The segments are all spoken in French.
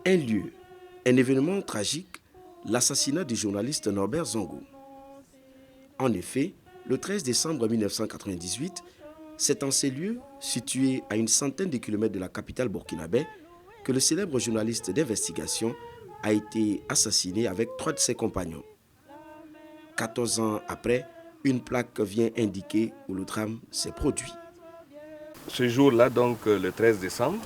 Un lieu, un événement tragique, l'assassinat du journaliste Norbert Zongo. En effet, le 13 décembre 1998, c'est en ces lieux, situés à une centaine de kilomètres de la capitale burkinabé, que le célèbre journaliste d'investigation a été assassiné avec 3 de ses compagnons. 14 ans après, une plaque vient indiquer où le drame s'est produit. Ce jour-là, donc le 13 décembre,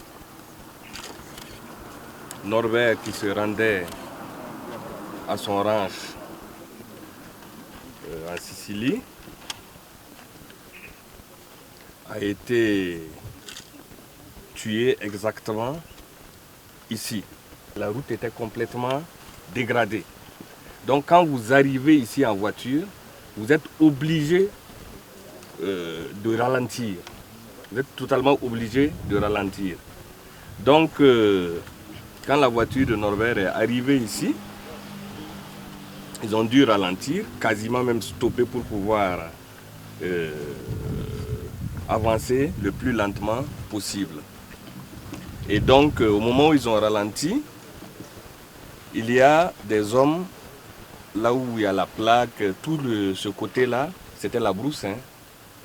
Norbert qui se rendait à son ranch en Sicile a été tué exactement ici. La route était complètement dégradée. Donc quand vous arrivez ici en voiture, vous êtes obligé de ralentir. Vous êtes totalement obligé de ralentir. Donc quand la voiture de Norbert est arrivée ici, ils ont dû ralentir, quasiment même stopper pour pouvoir avancer le plus lentement possible. Et donc, au moment où ils ont ralenti, il y a des hommes, là où il y a la plaque, ce côté-là, c'était la brousse, hein.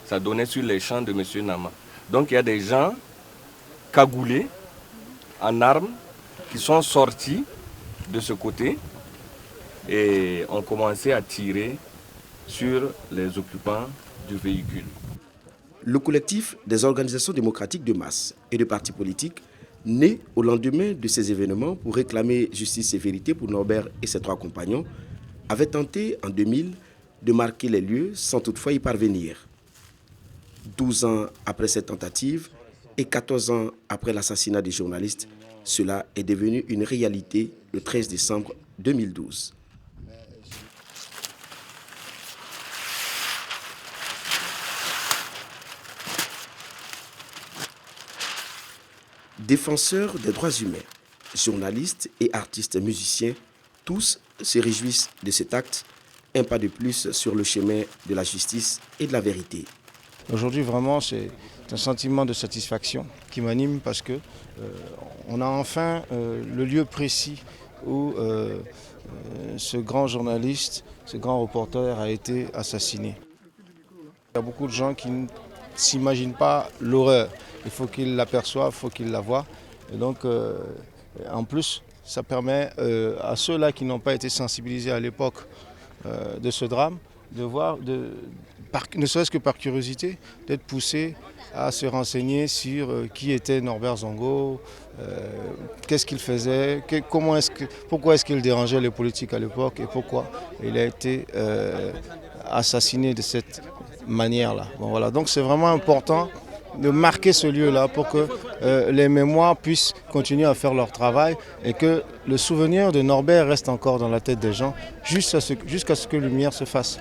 Ça donnait sur les champs de M. Nama. Donc, il y a des gens cagoulés, en armes, qui sont sortis de ce côté et ont commencé à tirer sur les occupants du véhicule. Le collectif des organisations démocratiques de masse et de partis politiques, né au lendemain de ces événements pour réclamer justice et vérité pour Norbert et ses 3 compagnons, avait tenté en 2000 de marquer les lieux sans toutefois y parvenir. 12 ans après cette tentative et 14 ans après l'assassinat des journalistes, cela est devenu une réalité le 13 décembre 2012. Défenseurs des droits humains, journalistes et artistes musiciens, tous se réjouissent de cet acte, un pas de plus sur le chemin de la justice et de la vérité. Aujourd'hui, vraiment, c'est un sentiment de satisfaction qui m'anime parce que on a enfin le lieu précis où ce grand journaliste, ce grand reporter a été assassiné. Il y a beaucoup de gens qui ne s'imaginent pas l'horreur. Il faut qu'ils l'aperçoivent, il faut qu'ils la voient. Et donc, en plus, ça permet à ceux-là qui n'ont pas été sensibilisés à l'époque de ce drame, de voir, ne serait-ce que par curiosité, d'être poussés à se renseigner sur qui était Norbert Zongo, qu'est-ce qu'il faisait, pourquoi est-ce qu'il dérangeait les politiques à l'époque et pourquoi il a été assassiné de cette manière-là. Bon, voilà. Donc c'est vraiment important de marquer ce lieu-là pour que les mémoires puissent continuer à faire leur travail et que le souvenir de Norbert reste encore dans la tête des gens jusqu'à ce que lumière se fasse.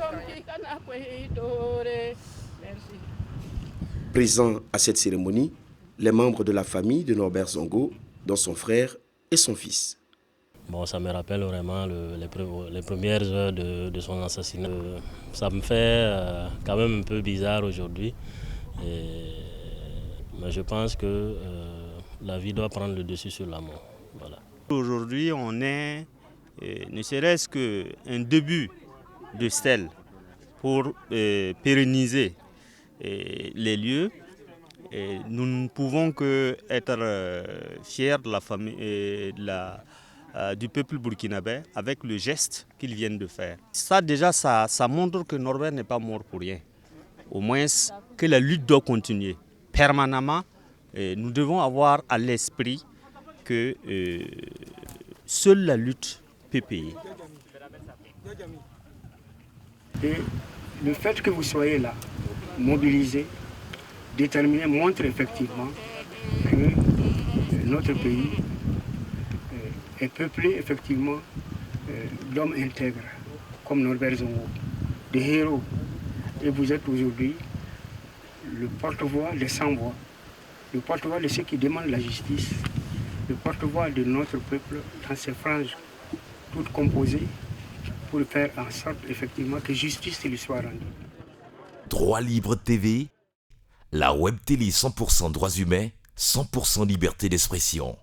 Présents à cette cérémonie, les membres de la famille de Norbert Zongo, dont son frère et son fils. Bon, ça me rappelle vraiment les premières heures de son assassinat. Ça me fait quand même un peu bizarre aujourd'hui. Mais je pense que la vie doit prendre le dessus sur la mort. Voilà. Aujourd'hui, on est, ne serait-ce qu'un début de stèle pour pérenniser les lieux. Et nous ne pouvons qu'être fiers de la famille, du peuple burkinabé avec le geste qu'ils viennent de faire. Ça déjà, ça montre que Norbert n'est pas mort pour rien. Au moins que la lutte doit continuer permanemment. Nous devons avoir à l'esprit que seule la lutte peut payer. Et le fait que vous soyez là, mobilisés, déterminés, montre effectivement que notre pays est peuplé effectivement d'hommes intègres, comme Norbert Zongo, des héros. Et vous êtes aujourd'hui le porte-voix des sans-voix, le porte-voix de ceux qui demandent la justice, le porte-voix de notre peuple dans ses franges toutes composées pour faire en sorte effectivement que justice lui soit rendue. Droit Libre TV, la web télé 100% droits humains, 100% liberté d'expression.